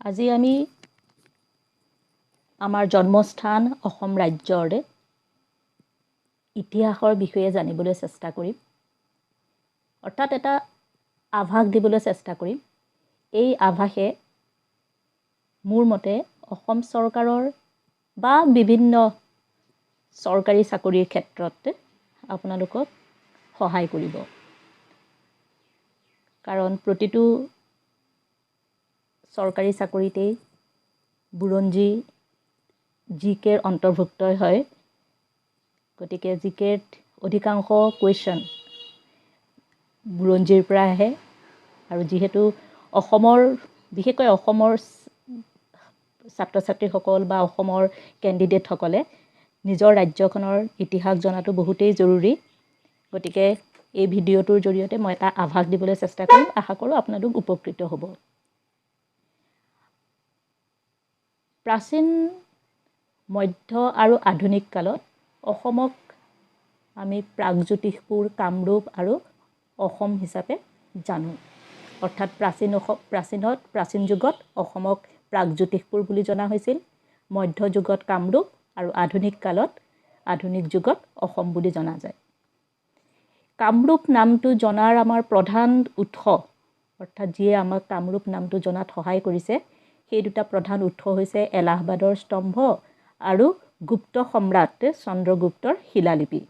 আজি আমি আমাৰ জন্মস্থান অসম ৰাজ্যৰ ইতিহাসৰ বিষয়ে জানিবলৈ চেষ্টা কৰিম। অৰ্থাৎ এটা আভাস দিবলৈ চেষ্টা কৰিম। এই আভাসে মোৰ মতে অসম চৰকাৰৰ বা বিভিন্ন চৰকাৰী চাকৰিৰ ক্ষেত্ৰত আপোনালোকক সহায় কৰিব। কাৰণ প্ৰতিটো চৰকাৰী চাকৰিতেই বুৰঞ্জী জিকেৰ অন্তৰ্ভুক্ত হয়। গতিকে জিকেৰ অধিকাংশ কুৱেশ্যন বুৰঞ্জীৰ পৰা আহে আৰু যিহেতু বিশেষকৈ অসমৰ ছাত্ৰ ছাত্ৰীসকল বা অসমৰ কেণ্ডিডেটসকলে নিজৰ ৰাজ্যখনৰ ইতিহাস জনাটো বহুতেই জৰুৰী। গতিকে এই ভিডিঅ'টোৰ জৰিয়তে মই এটা আভাস দিবলৈ চেষ্টা কৰিম। আশা কৰোঁ আপোনালোক উপকৃত হ'ব। প্ৰাচীন মধ্য আৰু আধুনিক কালত অসমক আমি প্ৰাগজ্যোতিষপুৰ, কামৰূপ আৰু অসম হিচাপে জানো। অৰ্থাৎ প্ৰাচীন যুগত অসমক প্ৰাগজ্যোতিষপুৰ বুলি জনা হৈছিল, মধ্য যুগত কামৰূপ আৰু আধুনিক যুগত অসম বুলি জনা যায়। কামৰূপ নামটো জনাৰ আমাৰ প্ৰধান উৎস, অৰ্থাৎ যিয়ে আমাক কামৰূপ নামটো জনাত সহায় কৰিছে, সেই দুটা প্ৰধান উৎস হৈছে এলাহাবাদৰ স্তম্ভ আৰু গুপ্ত সম্ৰাট চন্দ্ৰগুপ্তৰ শিলালিপি।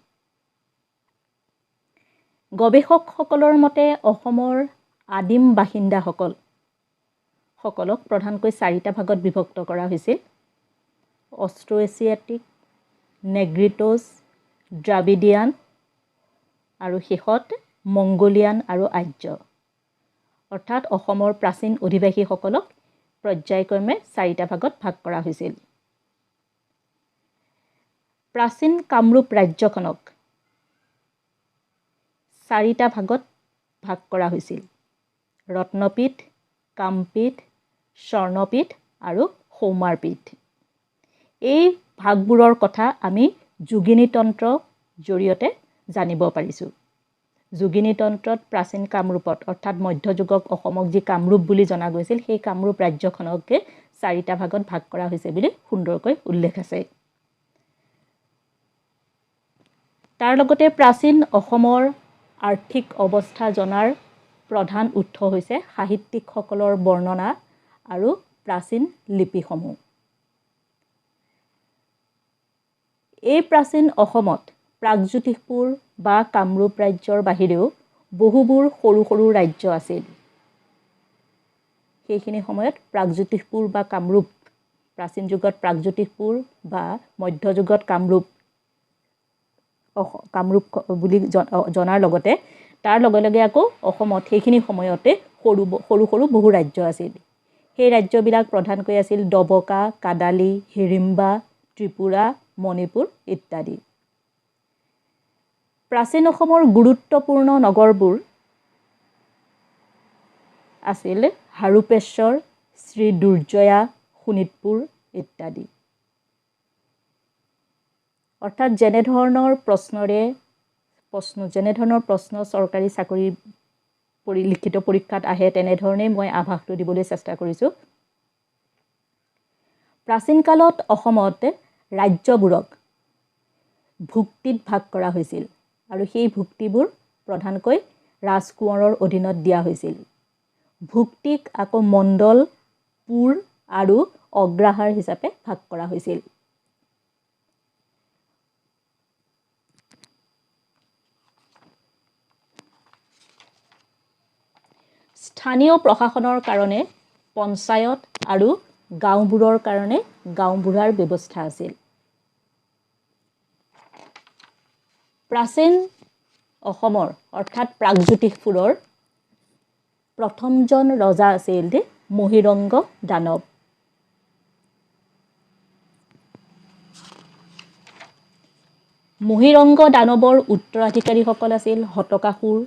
গৱেষকসকলৰ মতে অসমৰ আদিম বাসিন্দাসকলক প্ৰধানকৈ 4টা ভাগত বিভক্ত কৰা হৈছিল: অষ্ট্ৰো এছিয়াটিক, নেগ্ৰিটোজ, দ্ৰাবিডিয়ান আৰু শেষত মংগোলিয়ান আৰু আৰ্য। অৰ্থাৎ অসমৰ প্ৰাচীন অধিবাসীসকলক পৰ্যায়ক্ৰমে 4টা ভাগত ভাগ কৰা হৈছিল। প্ৰাচীন কামৰূপ ৰাজ্যখনক 4টা ভাগত ভাগ কৰা হৈছিল: ৰত্নপীঠ, কামপীঠ, স্বৰ্ণপীঠ আৰু সৌমাৰপীঠ। এই ভাগবোৰৰ কথা আমি যোগিনীতন্ত্ৰৰ জৰিয়তে জানিব পাৰিছোঁ। যোগিনীতন্ত্ৰত প্ৰাচীন কামৰূপত অৰ্থাৎ মধ্যযুগক অসমক যি কামৰূপ বুলি জনা গৈছিল, সেই কামৰূপ ৰাজ্যখনকে 4টা ভাগত ভাগ কৰা হৈছে বুলি সুন্দৰকৈ উল্লেখ আছে। তাৰ লগতে প্ৰাচীন অসমৰ আৰ্থিক অৱস্থা জনাৰ প্ৰধান উৎস হৈছে সাহিত্যিকসকলৰ বৰ্ণনা আৰু প্ৰাচীন লিপিসমূহ। এই প্ৰাচীন অসমত প্ৰাগজ্যোতিষপুৰ বা কামৰূপ ৰাজ্যৰ বাহিৰেও বহুবোৰ সৰু সৰু ৰাজ্য আছিল। সেইখিনি সময়ত প্ৰাগজ্যোতিষপুৰ বা কামৰূপ, প্ৰাচীন যুগত প্ৰাগজ্যোতিষপুৰ বা মধ্যযুগত কামৰূপ বুলি জনাৰ লগতে তাৰ লগে লগে আকৌ অসমত সেইখিনি সময়তে সৰু সৰু বহু ৰাজ্য আছিল। সেই ৰাজ্যবিলাক প্ৰধানকৈ আছিল ডবকা, কাদালি, হিড়িম্বা, ত্ৰিপুৰা, মণিপুৰ ইত্যাদি। প্ৰাচীন অসমৰ গুৰুত্বপূৰ্ণ নগৰবোৰ আছিল হাৰুপেশ্বৰ, শ্ৰীদুৰ্জয়া, শোণিতপুৰ ইত্যাদি। অৰ্থাৎ যেনেধৰণৰ প্ৰশ্ন চৰকাৰী চাকৰি লিখিত পৰীক্ষাত আহে, তেনেধৰণেই মই আভাসটো দিবলৈ চেষ্টা কৰিছোঁ। প্ৰাচীন কালত অসমত ৰাজ্যবোৰক ভুক্তিত ভাগ কৰা হৈছিল আৰু সেই ভুক্তিবোৰ প্ৰধানকৈ ৰাজকোঁৱৰৰ অধীনত দিয়া হৈছিল। ভুক্তিক আকৌ মণ্ডল, পুৰ আৰু অগ্ৰহাৰ হিচাপে ভাগ কৰা হৈছিল। স্থানীয় প্ৰশাসনৰ কাৰণে পঞ্চায়ত আৰু গাঁওবোৰৰ কাৰণে গাঁওবুঢ়াৰ ব্যৱস্থা আছিল। প্ৰাচীন অসমৰ অৰ্থাৎ প্ৰাগজ্যোতিষপুৰৰ প্ৰথমজন ৰজা আছিল মহীৰংগ দানৱ। মহীৰংগ দানৱৰ উত্তৰাধিকাৰীসকল আছিল হতকাসুৰ,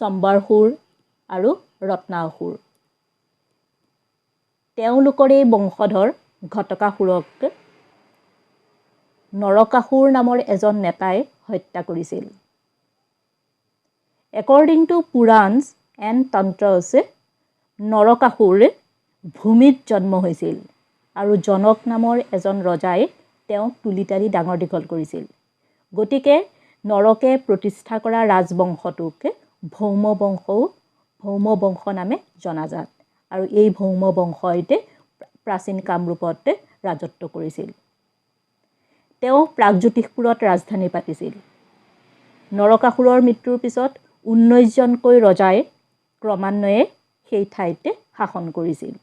সম্বাৰসুৰ আৰু ৰত্নাসুৰ। তেওঁলোকৰেই বংশধৰ ঘটকাসুৰক নৰকাসুৰ নামৰ এজন নেতাই হত্যা কৰিছিল। According to Purans and Tantras, Narakasur ভূমিত জন্ম হৈছিল আৰু জনক নামৰ এজন ৰজাই তেওঁক তুলি তালি ডাঙৰ দীঘল কৰিছিল। গতিকে নৰকে প্ৰতিষ্ঠা কৰা ৰাজবংশটোক ভৌম বংশ নামে জনাজাত আৰু এই ভৌম বংশইতে প্ৰাচীন কামৰূপত ৰাজত্ব কৰিছিল। তেওঁ প্ৰাগজ্যোতিষপুৰত ৰাজধানী পাতিছিল। নৰকাসুৰৰ মৃত্যুৰ পিছত 19জনকৈ ৰজাই ক্ৰমান্বয়ে সেই ঠাইতে শাসন কৰিছিল।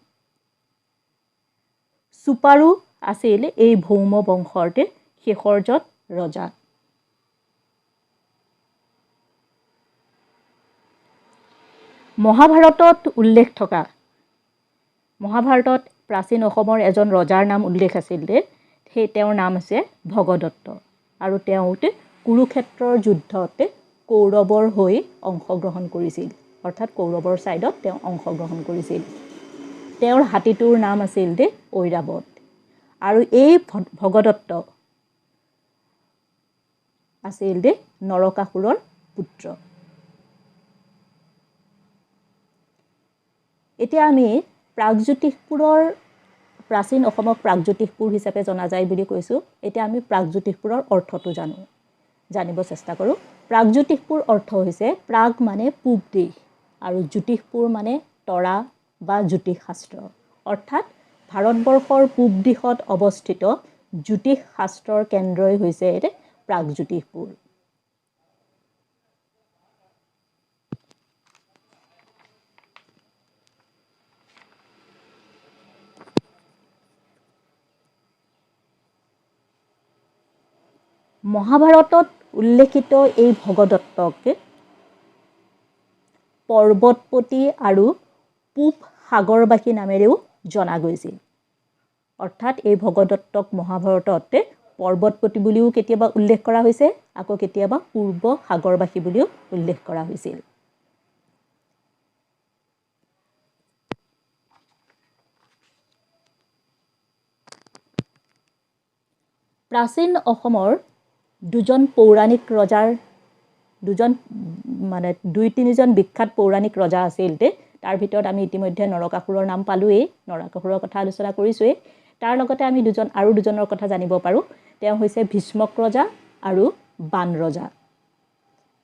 চুপাৰু আছিল এই ভৌম বংশৰ শেষৰজন ৰজা। মহাভাৰতত উল্লেখ থকা মহাভাৰতত প্ৰাচীন অসমৰ এজন ৰজাৰ নাম উল্লেখ আছিল সেই তেওঁৰ নাম আছে ভগদত্ত আৰু তেওঁ কুৰুক্ষেত্ৰৰ যুদ্ধত কৌৰৱৰ হৈ অংশগ্ৰহণ কৰিছিল, অৰ্থাৎ কৌৰৱৰ ছাইডত তেওঁ অংশগ্ৰহণ কৰিছিল। তেওঁৰ হাতীটোৰ নাম আছিল ঐৰাৱত আৰু এই ভগদত্ত আছিল নৰকাসুৰৰ পুত্ৰ। এতিয়া আমি প্ৰাচীন অসমক প্ৰাগজ্যোতিষপুৰ হিচাপে জনা যায় বুলি কৈছোঁ। এতিয়া আমি প্ৰাগজ্যোতিষপুৰৰ অৰ্থটো জানিব চেষ্টা কৰোঁ। প্ৰাগজ্যোতিষপুৰ অৰ্থ হৈছে প্ৰাগ মানে পূব দিশ আৰু জ্যোতিষপুৰ মানে তৰা বা জ্যোতিষ শাস্ত্ৰ, অৰ্থাৎ ভাৰতবৰ্ষৰ পূব দিশত অৱস্থিত জ্যোতিষ শাস্ত্ৰৰ কেন্দ্ৰই হৈছে প্ৰাগজ্যোতিষপুৰ। মহাভাৰতত উল্লেখিত এই ভগদত্তক পৰ্বতপতি আৰু পূব সাগৰবাসী নামেৰেও জনা গৈছিল। অৰ্থাৎ এই ভগদত্তক মহাভাৰতত পৰ্বতপতি বুলিও কেতিয়াবা উল্লেখ কৰা হৈছে, আকৌ কেতিয়াবা পূৰ্ব সাগৰবাসী বুলিও উল্লেখ কৰা হৈছিল। প্ৰাচীন অসমৰ দুজন পৌৰাণিক ৰজাৰ দুই তিনিজন বিখ্যাত পৌৰাণিক ৰজা আছিল। তাৰ ভিতৰত আমি ইতিমধ্যে নৰকাসুৰৰ নাম পালোৱেই, নৰকাসুৰৰ কথা আলোচনা কৰিছোৱেই। তাৰ লগতে আমি আৰু দুজনৰ কথা জানিব পাৰোঁ। তেওঁ হৈছে ভীষ্মক ৰজা আৰু বান ৰজা।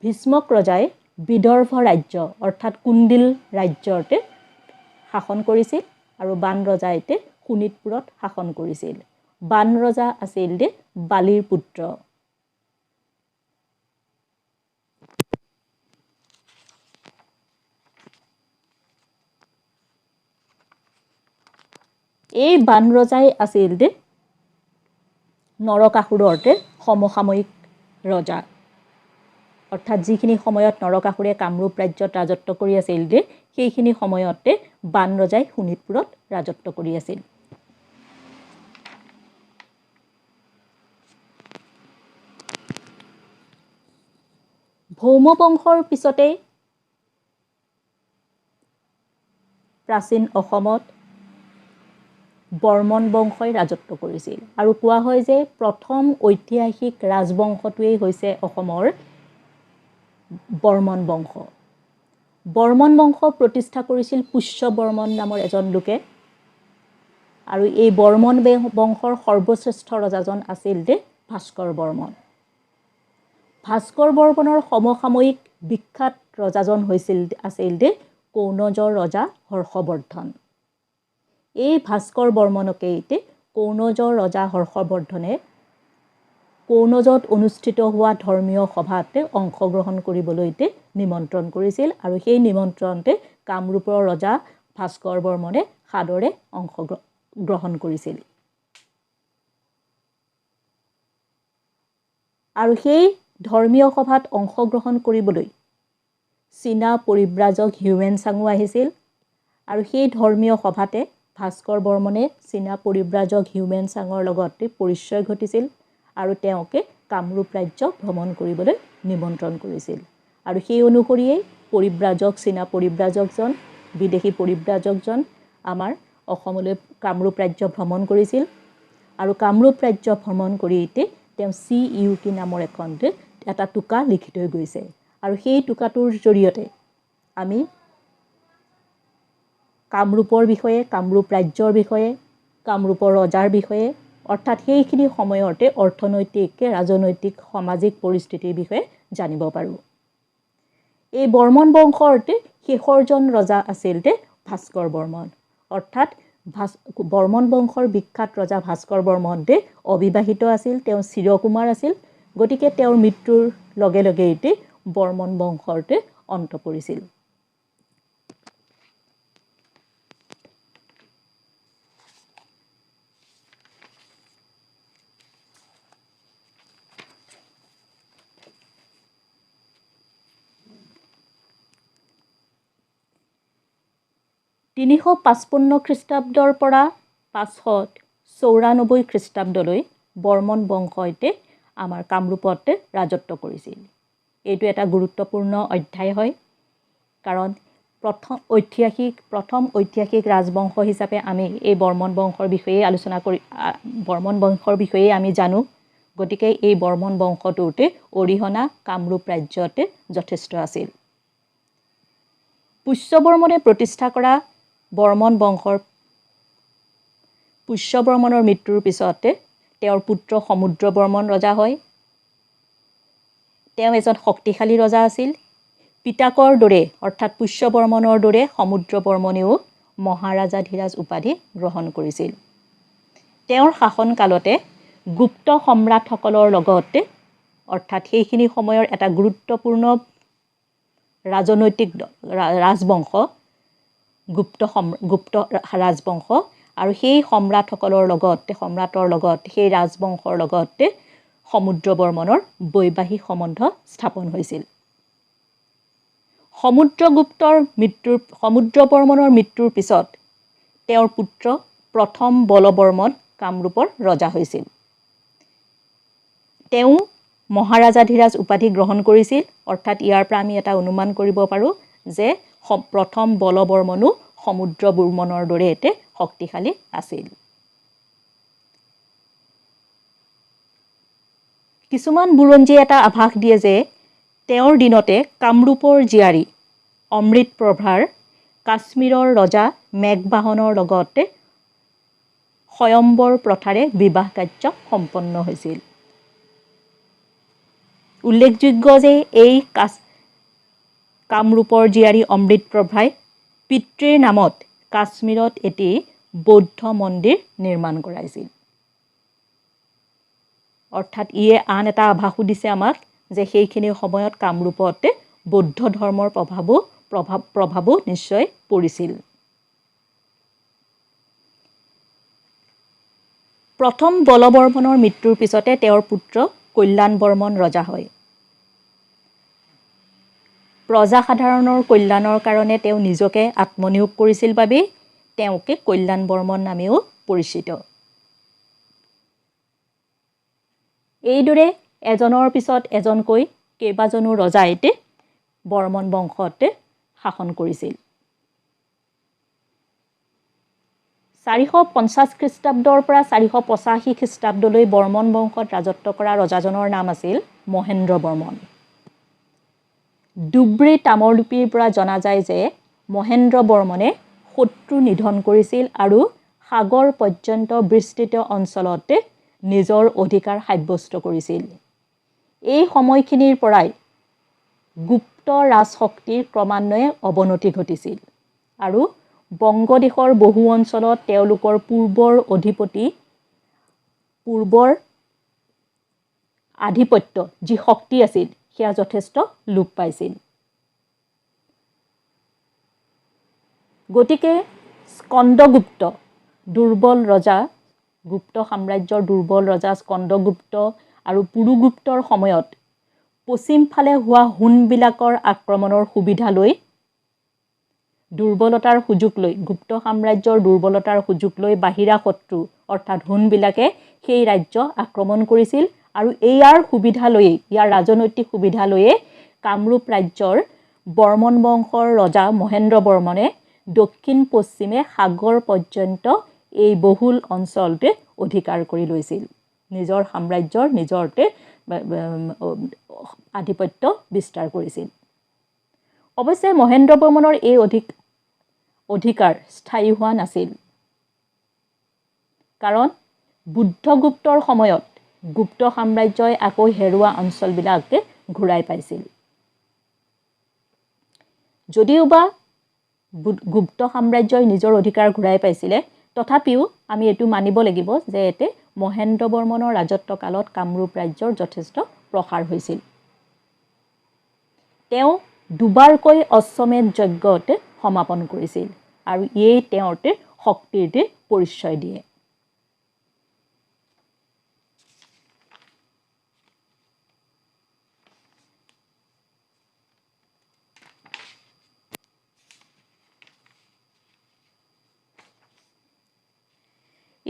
ভীষ্মক ৰজাই বিদৰ্ভ ৰাজ্য অৰ্থাৎ কুণ্ডিল ৰাজ্যতে শাসন কৰিছিল আৰু বান ৰজাই শোণিতপুৰত শাসন কৰিছিল। বান ৰজা আছিল বালিৰ পুত্ৰ। এই বান ৰজাই আছিল নৰকাসুৰৰ সমসাময়িক ৰজা, অৰ্থাৎ যিখিনি সময়ত নৰকাসুৰে কামৰূপ ৰাজ্যত ৰাজত্ব কৰি আছিল সেইখিনি সময়তে বান ৰজাই শোণিতপুৰত ৰাজত্ব কৰি আছিল। ভৌম বংশৰ পিছতেই প্ৰাচীন অসমত বৰ্মন বংশই ৰাজত্ব কৰিছিল আৰু কোৱা হয় যে প্ৰথম ঐতিহাসিক ৰাজবংশটোৱেই হৈছে অসমৰ বৰ্মন বংশ। বৰ্মন বংশ প্ৰতিষ্ঠা কৰিছিল পুষ্য বৰ্মন নামৰ এজন লোকে আৰু এই বৰ্মন বংশৰ সৰ্বশ্ৰেষ্ঠ ৰজাজন আছিল ভাস্কৰ বৰ্মন। ভাস্কৰ বৰ্মনৰ সমসাময়িক বিখ্যাত ৰজাজন আছিল কৌনজৰ ৰজা হৰ্ষবৰ্ধন। এই ভাস্কৰ বৰ্মনকেই কৌনজৰ ৰজা হৰ্ষবৰ্ধনে কৌনজত অনুষ্ঠিত হোৱা ধৰ্মীয় সভাত অংশগ্ৰহণ কৰিবলৈ নিমন্ত্ৰণ কৰিছিল আৰু সেই নিমন্ত্ৰণতে কামৰূপৰ ৰজা ভাস্কৰ বৰ্মনে সাদৰে অংশগ্ৰহণ কৰিছিল। আৰু সেই ধৰ্মীয় সভাত অংশগ্ৰহণ কৰিবলৈ চীনা পৰিব্ৰাজক হিউৱেন চাঙো আহিছিল আৰু সেই ধৰ্মীয় সভাতে ভাস্কৰ বৰ্মনে চীনা পৰিব্ৰাজক হিউৱেন চাঙৰ লগত পৰিচয় ঘটিছিল আৰু তেওঁকে কামৰূপ ৰাজ্য ভ্ৰমণ কৰিবলৈ নিমন্ত্ৰণ কৰিছিল। আৰু সেই অনুসৰিয়েই চীনা পৰিব্ৰাজকজন, বিদেশী পৰিব্ৰাজকজন আমাৰ অসমলৈ কামৰূপ ৰাজ্য ভ্ৰমণ কৰিছিল আৰু কামৰূপ ৰাজ্য ভ্ৰমণ কৰি তেওঁ CUK নামৰ এটা টোকা লিখি থৈ গৈছে আৰু সেই টোকাটোৰ জৰিয়তে আমি কামৰূপৰ বিষয়ে, কামৰূপ ৰাজ্যৰ বিষয়ে, কামৰূপৰ ৰজাৰ বিষয়ে, অৰ্থাৎ সেইখিনি সময়তে অৰ্থনৈতিক, ৰাজনৈতিক, সামাজিক পৰিস্থিতিৰ বিষয়ে জানিব পাৰোঁ। এই বৰ্মন বংশৰ শেষৰজন ৰজা আছিল ভাস্কৰ বৰ্মন। অৰ্থাৎ বৰ্মন বংশৰ বিখ্যাত ৰজা ভাস্কৰ বৰ্মন অবিবাহিত আছিল, তেওঁ চিৰকুমাৰ আছিল। গতিকে তেওঁৰ মৃত্যুৰ লগে লগে বৰ্মন বংশৰ অন্ত পৰিছিল। তিনিশ ৫৫ খ্ৰীষ্টাব্দৰ পৰা ৫৯৪ খ্ৰীষ্টাব্দলৈ বৰ্মন বংশই আমাৰ কামৰূপত ৰাজত্ব কৰিছিল। এইটো এটা গুৰুত্বপূৰ্ণ অধ্যায় হয়, কাৰণ প্ৰথম ঐতিহাসিক ৰাজবংশ হিচাপে আমি এই বৰ্মন বংশৰ বিষয়ে বৰ্মন বংশৰ বিষয়ে আমি জানো। গতিকে এই বৰ্মন বংশটোতে অৰিহণা কামৰূপ ৰাজ্যত যথেষ্ট আছিল। পুষ্যবৰ্মনে প্ৰতিষ্ঠা কৰা পুষ্যবৰ্মনৰ মৃত্যুৰ পিছতে তেওঁৰ পুত্ৰ সমুদ্ৰ বৰ্মন ৰজা হয়। তেওঁ এজন শক্তিশালী ৰজা আছিল। পিতাকৰ দৰে অৰ্থাৎ পুষ্যবৰ্মনৰ দৰে সমুদ্ৰ বৰ্মনেও মহাৰাজাধিৰাজ উপাধি গ্ৰহণ কৰিছিল। তেওঁৰ শাসনকালতে গুপ্ত সম্ৰাটসকলৰ লগত অৰ্থাৎ সেইখিনি সময়ৰ এটা গুৰুত্বপূৰ্ণ ৰাজনৈতিক ৰাজবংশ গুপ্ত ৰাজবংশ, আৰু সেই সম্ৰাটৰ লগত সেই ৰাজবংশৰ লগত সমুদ্ৰ বৰ্মনৰ বৈবাহিক সম্বন্ধ স্থাপন হৈছিল। সমুদ্ৰ বৰ্মনৰ মৃত্যুৰ পিছত তেওঁৰ পুত্ৰ প্ৰথম বলবৰ্মন কামৰূপৰ ৰজা হৈছিল। তেওঁ মহাৰাজাধিৰাজ উপাধি গ্ৰহণ কৰিছিল। অৰ্থাৎ ইয়াৰ পৰা আমি এটা অনুমান কৰিব পাৰোঁ যে প্ৰথম বলবৰ্মনো সমুদ্ৰ বৰ্মনৰ দৰে শক্তিশালী আছিল। কিছুমান বুৰঞ্জীয়ে এটা আভাস দিয়ে যে তেওঁৰ দিনতে কামৰূপৰ জীয়াৰী অমৃতপ্ৰভাৰ কাশ্মীৰৰ ৰজা মেঘবাহনৰ লগত স্বয়ম্বৰ প্ৰথাৰে বিবাহ কাৰ্য সম্পন্ন হৈছিল। উল্লেখযোগ্য যে এই কামৰূপৰ জীয়াৰী অমৃতপ্ৰভাই পিতৃৰ নামত কাশ্মীৰত এটি বৌদ্ধ মন্দিৰ নিৰ্মাণ কৰাইছিল। অৰ্থাৎ ইয়ে আন এটা আভাসো দিছে আমাক যে সেইখিনি সময়ত কামৰূপত বৌদ্ধ ধৰ্মৰ প্ৰভাৱো নিশ্চয় পৰিছিল। প্ৰথম বলবৰ্মনৰ মৃত্যুৰ পিছতে তেওঁৰ পুত্ৰ কল্যাণ বৰ্মন ৰজা হয়। প্ৰজাসাধাৰণৰ কল্যাণৰ কাৰণে তেওঁ নিজকে আত্মনিয়োগ কৰিছিল বাবেই তেওঁকে কল্যাণ বৰ্মন নামেও পৰিচিত। এইদৰে এজনৰ পিছত এজনকৈ কেইবাজনো ৰজাই বৰ্মন বংশত শাসন কৰিছিল। ৪৫০ খ্ৰীষ্টাব্দৰ পৰা ৪৮৫ খ্ৰীষ্টাব্দলৈ বৰ্মন বংশত ৰাজত্ব কৰা ৰজাজনৰ নাম আছিল মহেন্দ্ৰ বৰ্মন। ডুব্ৰি তাম্ৰলিপিৰ পৰা জনা যায় যে মহেন্দ্ৰ বৰ্মনে শত্ৰু নিধন কৰিছিল আৰু সাগৰ পৰ্যন্ত বিস্তৃত অঞ্চলত নিজৰ অধিকাৰ সাব্যস্ত কৰিছিল। এই সময়খিনিৰ পৰাই গুপ্ত ৰাজশক্তিৰ ক্ৰমান্বয়ে অৱনতি ঘটিছিল আৰু বংগদেশৰ বহু অঞ্চলত তেওঁলোকৰ পূৰ্বৰ আধিপত্য যি শক্তি আছিল সেয়া যথেষ্ট লোপ পাইছিল। গতিকে স্কন্দগুপ্ত গুপ্ত সাম্ৰাজ্যৰ দুৰ্বল ৰজা স্কন্দগুপ্ত আৰু পুৰুগুপ্তৰ সময়ত পশ্চিম ফালে হোৱা হুণবিলাকৰ আক্ৰমণৰ সুবিধা লৈ গুপ্ত সাম্ৰাজ্যৰ দুৰ্বলতাৰ সুযোগ লৈ বাহিৰা শত্ৰু অৰ্থাৎ হুণবিলাকে সেই ৰাজ্য আক্ৰমণ কৰিছিল আৰু ইয়াৰ ৰাজনৈতিক সুবিধা লৈয়ে কামৰূপ ৰাজ্যৰ বৰ্মন বংশৰ ৰজা মহেন্দ্ৰ বৰ্মনে দক্ষিণ পশ্চিমে সাগৰ পৰ্যন্ত এই বহুল অঞ্চলতে অধিকাৰ কৰি লৈছিল। নিজৰ সাম্ৰাজ্যৰ আধিপত্য বিস্তাৰ কৰিছিল। অৱশ্যে মহেন্দ্ৰ বৰ্মনৰ এই অধিকাৰ স্থায়ী হোৱা নাছিল। কাৰণ বুদ্ধগুপ্তৰ সময়ত গুপ্ত সাম্ৰাজ্যই আকৌ হেৰুৱা অঞ্চলবিলাক ঘূৰাই পাইছিল। যদিওবা গুপ্ত সাম্ৰাজ্যই নিজৰ অধিকাৰ ঘূৰাই পাইছিলে, তথাপিও আমি এইটো মানিব লাগিব যে এতে মহেন্দ্ৰ বৰ্মনৰ ৰাজত্ব কালত কামৰূপ ৰাজ্যৰ যথেষ্ট প্ৰসাৰ হৈছিল। তেওঁ দুবাৰকৈ অশ্বমেধ যজ্ঞত সমাপন কৰিছিল আৰু এই তেওঁৰ শক্তিৰ পৰিচয় দিয়ে।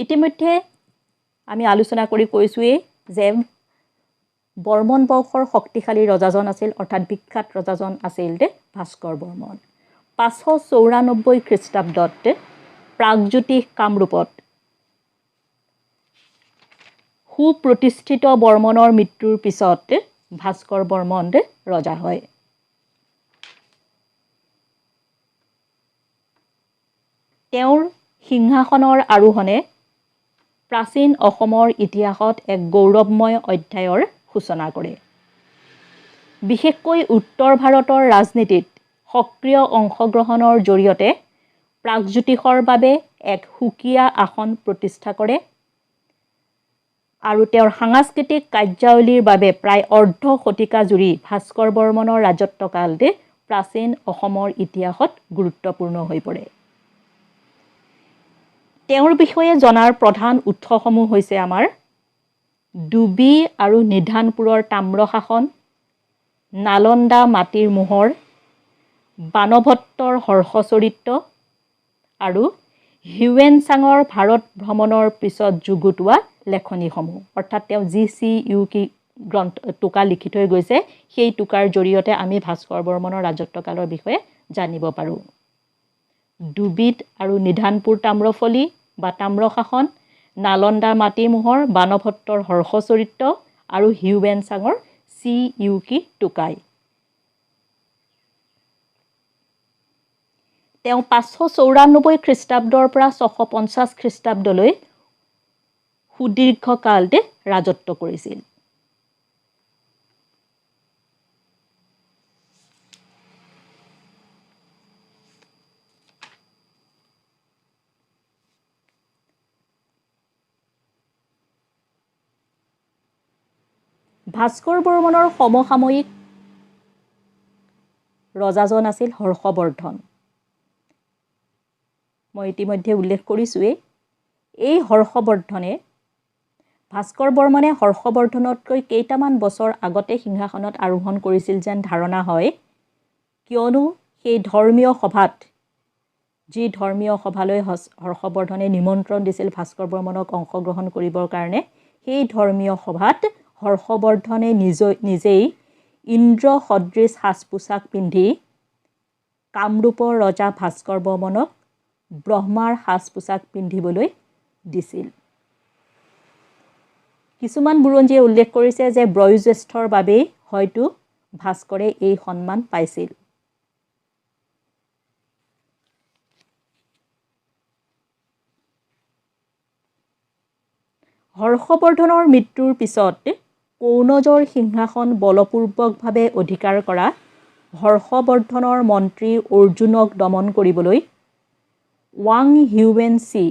ইতিমধ্যে আমি আলোচনা কৰি কৈছোৱেই যে বৰ্মন বংশৰ শক্তিশালী ৰজাজন আছিল, অৰ্থাৎ বিখ্যাত ৰজাজন আছিল ভাস্কৰ বৰ্মন। 594 খ্ৰীষ্টাব্দত প্ৰাগজ্যোতিষ কামৰূপত সুপ্ৰতিষ্ঠিত বৰ্মনৰ মৃত্যুৰ পিছত ভাস্কৰ বৰ্মন ৰজা হয়। তেওঁৰ সিংহাসনৰ আৰোহণে প্ৰাচীন অসমৰ ইতিহাসত এক গৌৰৱময় অধ্যায়ৰ সূচনা কৰে। বিশেষকৈ উত্তৰ ভাৰতৰ ৰাজনীতিত সক্ৰিয় অংশগ্ৰহণৰ জৰিয়তে প্ৰাগজ্যোতিষৰ বাবে এক সুকীয়া আসন প্ৰতিষ্ঠা কৰে আৰু তেওঁৰ সাংস্কৃতিক কাৰ্যাৱলীৰ বাবে প্ৰায় অৰ্ধ শতিকা জুৰি ভাস্কৰ বৰ্মনৰ ৰাজত্বকাল প্ৰাচীন অসমৰ ইতিহাসত গুৰুত্বপূৰ্ণ হৈ পৰে। তেওঁৰ বিষয়ে জনাৰ প্ৰধান উৎসসমূহ হৈছে আমাৰ ডুবি আৰু নিধানপুৰৰ তাম্ৰশাসন, নালন্দা মাটিৰ মোহৰ, বানভট্টৰ হৰ্ষচৰিত্ৰ আৰু হিউৱেন-চাঙৰ ভাৰত ভ্ৰমণৰ পিছত যুগুতোৱা লেখনিসমূহ। অৰ্থাৎ তেওঁ GCUকি টোকা লিখি থৈ গৈছে, সেই টোকাৰ জৰিয়তে আমি ভাস্কৰ বৰ্মনৰ ৰাজত্বকালৰ বিষয়ে জানিব পাৰোঁ। ডুবিত আৰু নিধানপুৰ তাম্ৰফলি বা তাম্ৰশাসন, নালন্দা মাটিমোহৰ, বানভট্টৰ হৰ্ষচৰিত্ৰ আৰু হিউৱেন-চাঙৰ CUকি টোকাই। তেওঁ 594 খ্ৰীষ্টাব্দৰ পৰা 650 খ্ৰীষ্টাব্দলৈ সুদীৰ্ঘকাল ৰাজত্ব কৰিছিল। ভাস্কৰ বৰ্মনৰ সমসাময়িক ৰজাজন আছিল হৰ্ষবৰ্ধন। মই ইতিমধ্যে উল্লেখ কৰিছোৱেই, এই হৰ্ষবৰ্ধনে ভাস্কৰ বৰ্মনে হৰ্ষবৰ্ধনতকৈ কেইটামান বছৰ আগতে সিংহাসনত আৰোহণ কৰিছিল যেন ধাৰণা হয়, কিয়নো সেই ধৰ্মীয় সভাত, যি ধৰ্মীয় সভালৈ হৰ্ষবৰ্ধনে নিমন্ত্ৰণ দিছিল ভাস্কৰ বৰ্মনক অংশগ্ৰহণ কৰিবৰ কাৰণে, সেই ধৰ্মীয় সভাত হৰ্ষবৰ্ধনে নিজেই ইন্দ্ৰ সদৃশ সাজ পোছাক পিন্ধি কামৰূপৰ ৰজা ভাস্কৰ বৰ্মনক ব্ৰহ্মাৰ সাজ পোছাক পিন্ধিবলৈ দিছিল। কিছুমান বুৰঞ্জীয়ে উল্লেখ কৰিছে যে বয়োজ্যেষ্ঠৰ বাবেই হয়তো ভাস্কৰে এই সন্মান পাইছিল। হৰ্ষবৰ্ধনৰ মৃত্যুৰ পিছত কৌনজৰ সিংহাসন বলপূৰ্বকভাৱে অধিকাৰ কৰা হৰ্ষবৰ্ধনৰ মন্ত্ৰী অৰ্জুনক দমন কৰিবলৈ ৱাং হিউৱেন-চি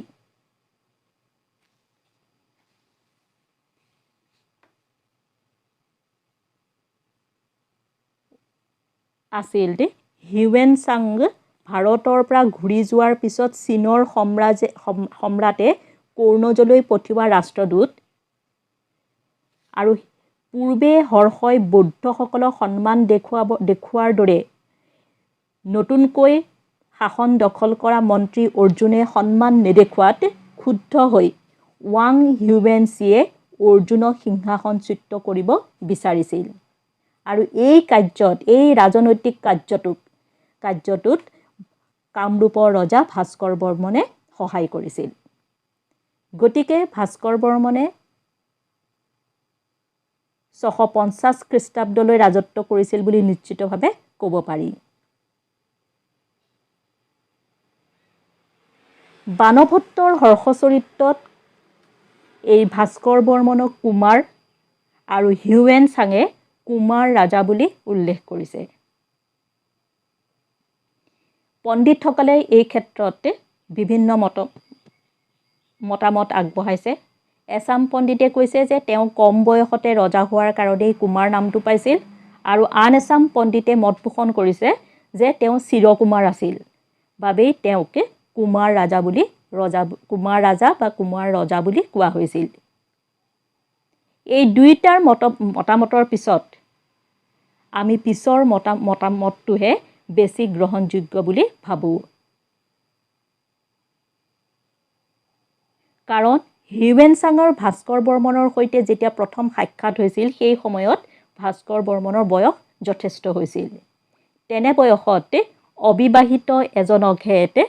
আছিল। হিউৱেন-চাং ভাৰতৰ পৰা ঘূৰি যোৱাৰ পিছত চীনৰ সম্ৰাটে কৌনজলৈ পঠিওৱা ৰাষ্ট্ৰদূত আৰু পূৰ্বে হৰ্ষই বৌদ্ধসকলক সন্মান দেখুওৱাৰ দৰে নতুনকৈ শাসন দখল কৰা মন্ত্ৰী অৰ্জুনে সন্মান নেদেখুৱাত ক্ষুব্ধ হৈ ৱাং হিউৱেন-চিয়ে অৰ্জুনক সিংহাসনচ্যুত কৰিব বিচাৰিছিল আৰু এই ৰাজনৈতিক কাৰ্যটোত কামৰূপৰ ৰজা ভাস্কৰ বৰ্মনে সহায় কৰিছিল। গতিকে ভাস্কৰ বৰ্মনে 650 খ্ৰীষ্টাব্দলৈ ৰাজত্ব কৰিছিল বুলি নিশ্চিতভাৱে ক'ব পাৰি। বাণভট্টৰ হৰ্ষচৰিত্ৰত এই ভাস্কৰ বৰ্মনক কুমাৰ আৰু হিউৱেন চাঙে কুমাৰ ৰাজা বুলি উল্লেখ কৰিছে। পণ্ডিতসকলে এই ক্ষেত্ৰত বিভিন্ন মতামত আগবঢ়াইছে। এছাম পণ্ডিতে কৈছে যে তেওঁ কম বয়সতে ৰজা হোৱাৰ কাৰণেই কুমাৰ নামটো পাইছিল, আৰু আন এছাম পণ্ডিতে মত পোষণ কৰিছে যে তেওঁ চিৰকুমাৰ আছিল বাবেই তেওঁক কুমাৰ ৰাজা বা কুমাৰ ৰজা বুলি কোৱা হৈছিল। এই দুইটাৰ মতামতৰ পিছত আমি পিছৰ মতামতটোহে বেছি গ্ৰহণযোগ্য বুলি ভাবোঁ। কাৰণ হিউৱেন চাঙৰ ভাস্কৰ বৰ্মনৰ সৈতে যেতিয়া প্ৰথম সাক্ষাৎ হৈছিল, সেই সময়ত ভাস্কৰ বৰ্মনৰ বয়স যথেষ্ট হৈছিল। তেনে বয়সত অবিবাহিত এজনকহে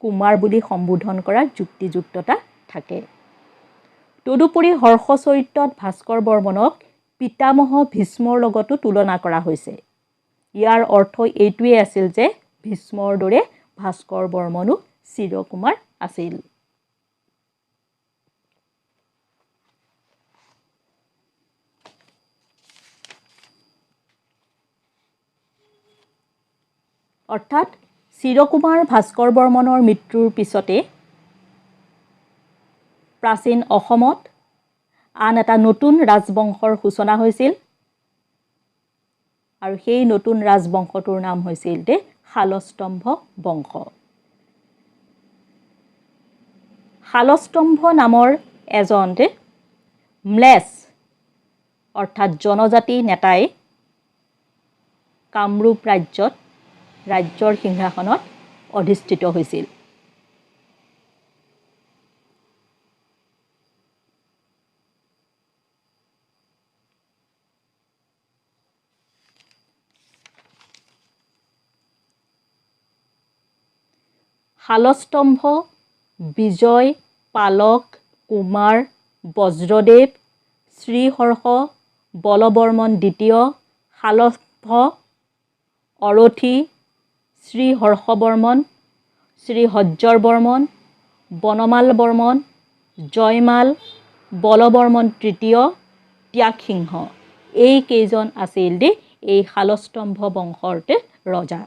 কুমাৰ বুলি সম্বোধন কৰাৰ যুক্তিযুক্ততা থাকে। তদুপৰি হৰ্ষচৰিত্ৰত ভাস্কৰ বৰ্মনক পিতামহ ভীষ্মৰ লগতো তুলনা কৰা হৈছে। ইয়াৰ অৰ্থ এইটোৱেই আছিল যে ভীষ্মৰ দৰে ভাস্কৰ বৰ্মনো চিৰকুমাৰ আছিল। অৰ্থাৎ চিৰকুমাৰ ভাস্কৰ বৰ্মনৰ মৃত্যুৰ পিছতে প্ৰাচীন অসমত আন এটা নতুন ৰাজবংশৰ সূচনা হৈছিল, আৰু সেই নতুন ৰাজবংশটোৰ নাম হৈছিল শালস্তম্ভ বংশ। শালস্তম্ভ নামৰ এজন ম্লেচ্ছ অৰ্থাৎ জনজাতি নেতাই কামৰূপ ৰাজ্যৰ সিংহাসনত অধিষ্ঠিত হৈছিল। শালস্তম্ভ, বিজয়, পালক, কুমাৰ, বজ্ৰদেৱ, শ্ৰীহৰ্ষ, বলবৰ্মন দ্বিতীয়, শালম্ভ, অৰথি, শ্ৰীহৰ্ষবৰ্মন, শ্ৰীহজ্জৰ বৰ্মন, বনমাল বৰ্মন, জয়মাল, বলবৰ্মন তৃতীয়, ত্যাগসিংহ এইকেইজন আছিল এই শালস্তম্ভ বংশৰ ৰজা।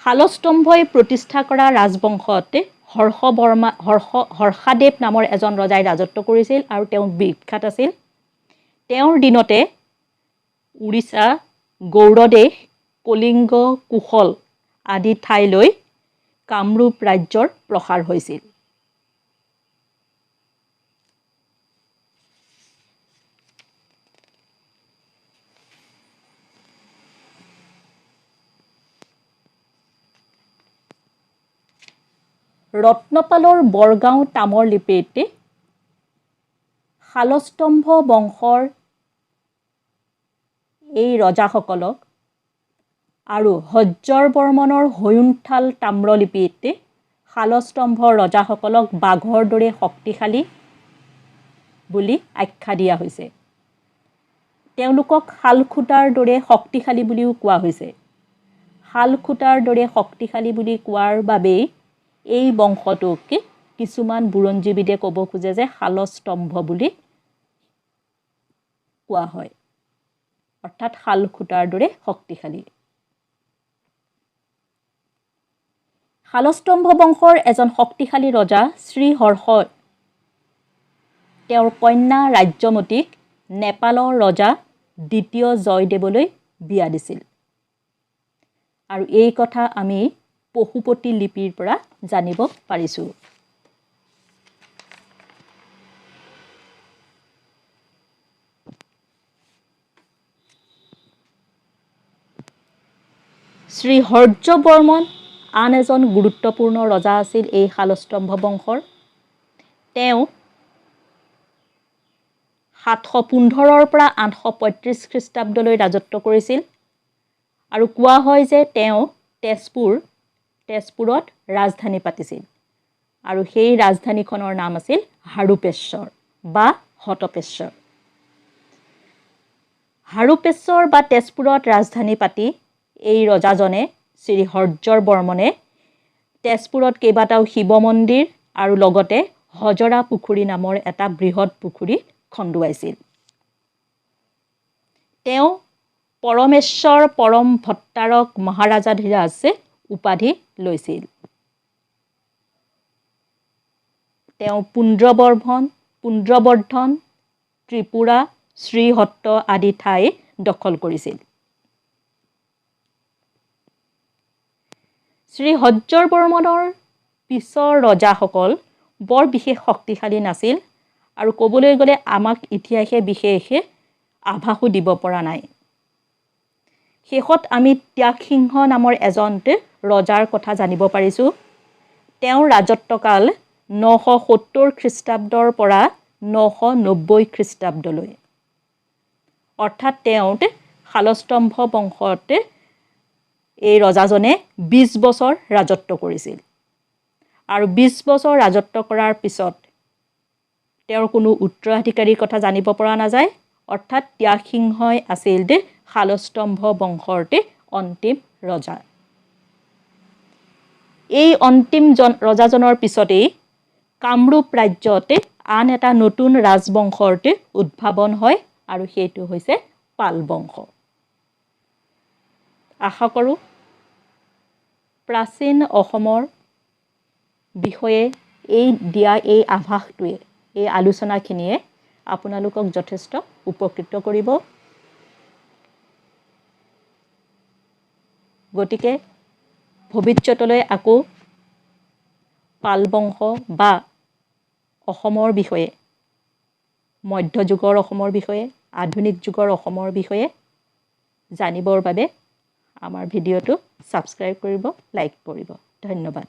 শালস্তম্ভই প্ৰতিষ্ঠা কৰা ৰাজবংশত হৰ্ষাদেৱ নামৰ এজন ৰজাই ৰাজত্ব কৰিছিল, আৰু তেওঁ বিখ্যাত আছিল। তেওঁৰ দিনতে উৰিষ্যা, গৌড়দেশ, কলিংগ, কুশল আদি ঠাইলৈ কামৰূপ ৰাজ্যৰ প্ৰসাৰ হৈছিল। ৰত্নপালৰ বৰগাঁও তামৰ লিপিত শালস্তম্ভ বংশৰ এই ৰজাসকলক আৰু হজ্জৰ বৰ্মনৰ হয়ুনথাল তাম্ৰলিপিত শালস্তম্ভৰ ৰজাসকলক বাঘৰ দৰে শক্তিশালী বুলি আখ্যা দিয়া হৈছে। তেওঁলোকক শালখুটাৰ দৰে শক্তিশালী বুলিও কোৱা হৈছে। শালখুটাৰ দৰে শক্তিশালী বুলি কোৱাৰ বাবেই এই বংশটোক কিছুমান বুৰঞ্জীবিদে ক'ব খোজে যে শালস্তম্ভ বুলি কোৱা হয়, অৰ্থাৎ শালখুটাৰ দৰে শক্তিশালী। শালস্তম্ভ বংশৰ এজন শক্তিশালী ৰজা শ্ৰীহৰ্ষ তেওঁৰ কন্যা ৰাজ্যমতীক নেপালৰ ৰজা দ্বিতীয় জয়দেৱলৈ বিয়া দিছিল, আৰু এই কথা আমি পশুপতি লিপিৰ পৰা জানিব পাৰিছোঁ। শ্ৰীহৰ্য বৰ্মন আন এজন গুৰুত্বপূৰ্ণ ৰজা আছিল এই শালস্তম্ভ বংশৰ। তেওঁ 715 পৰা 835 খ্ৰীষ্টাব্দলৈ ৰাজত্ব কৰিছিল, আৰু কোৱা হয় যে তেওঁ তেজপুৰত ৰাজধানী পাতিছিল, আৰু সেই ৰাজধানীখনৰ নাম আছিল হাৰুপেশ্বৰ বা হতপেশ্বৰ। হাৰুপেশ্বৰ বা তেজপুৰত ৰাজধানী পাতি এই ৰজাজনে শ্ৰী হৰ্যৰ বৰ্মনে তেজপুৰত কেইবাটাও শিৱ মন্দিৰ আৰু লগতে হজৰা পুখুৰী নামৰ এটা বৃহৎ পুখুৰী খন্দুৱাইছিল। তেওঁ পৰমেশ্বৰ পৰম ভট্টাৰক মহাৰাজাধিৰাজ উপাধি লৈছিল। তেওঁ পুণ্ড্ৰবৰ্ধন, ত্ৰিপুৰা, শ্ৰীহট্ট আদি ঠাই দখল কৰিছিল। শ্ৰী হৰ্যৰ বৰ্মনৰ পিছৰ ৰজাসকল বৰ বিশেষ শক্তিশালী নাছিল আৰু ক'বলৈ গ'লে আমাক ইতিহাসে বিশেষ আভাসো দিব পৰা নাই। শেষত আমি ত্যাগসিংহ নামৰ এজন ৰজাৰ কথা জানিব পাৰিছোঁ। তেওঁৰ ৰাজত্বকাল 970 খ্ৰীষ্টাব্দৰ পৰা 990 খ্ৰীষ্টাব্দলৈ। অৰ্থাৎ তেওঁ শালস্তম্ভ বংশত এই ৰজাজনে 20 বছৰ ৰাজত্ব কৰিছিল আৰু 20 বছৰ ৰাজত্ব কৰাৰ পিছত তেওঁৰ কোনো উত্তৰাধিকাৰীৰ কথা জানিব পৰা নাযায়। অৰ্থাৎ ত্যাগসিংহই আছিল শালস্তম্ভ বংশৰ অন্তিম ৰজা। এই অন্তিম ৰজাজনৰ পিছতেই কামৰূপ ৰাজ্যত আন এটা নতুন ৰাজবংশৰ উদ্ভাৱন হয় আৰু সেইটো হৈছে পাল বংশ। আশা কৰোঁ প্ৰাচীন অসমৰ বিষয়ে এই আভাসটোৱে, এই আলোচনাখিনিয়ে আপোনালোকক যথেষ্ট উপকৃত কৰিব। গতিকে ভৱিষ্যতলৈ আকৌ পাল বংশ বা অসমৰ বিষয়ে, মধ্যযুগৰ অসমৰ বিষয়ে, আধুনিক যুগৰ অসমৰ বিষয়ে জানিবৰ বাবে আমাৰ ভিডিঅ'টো ছাবস্ক্ৰাইব কৰিব, লাইক কৰিব। ধন্যবাদ।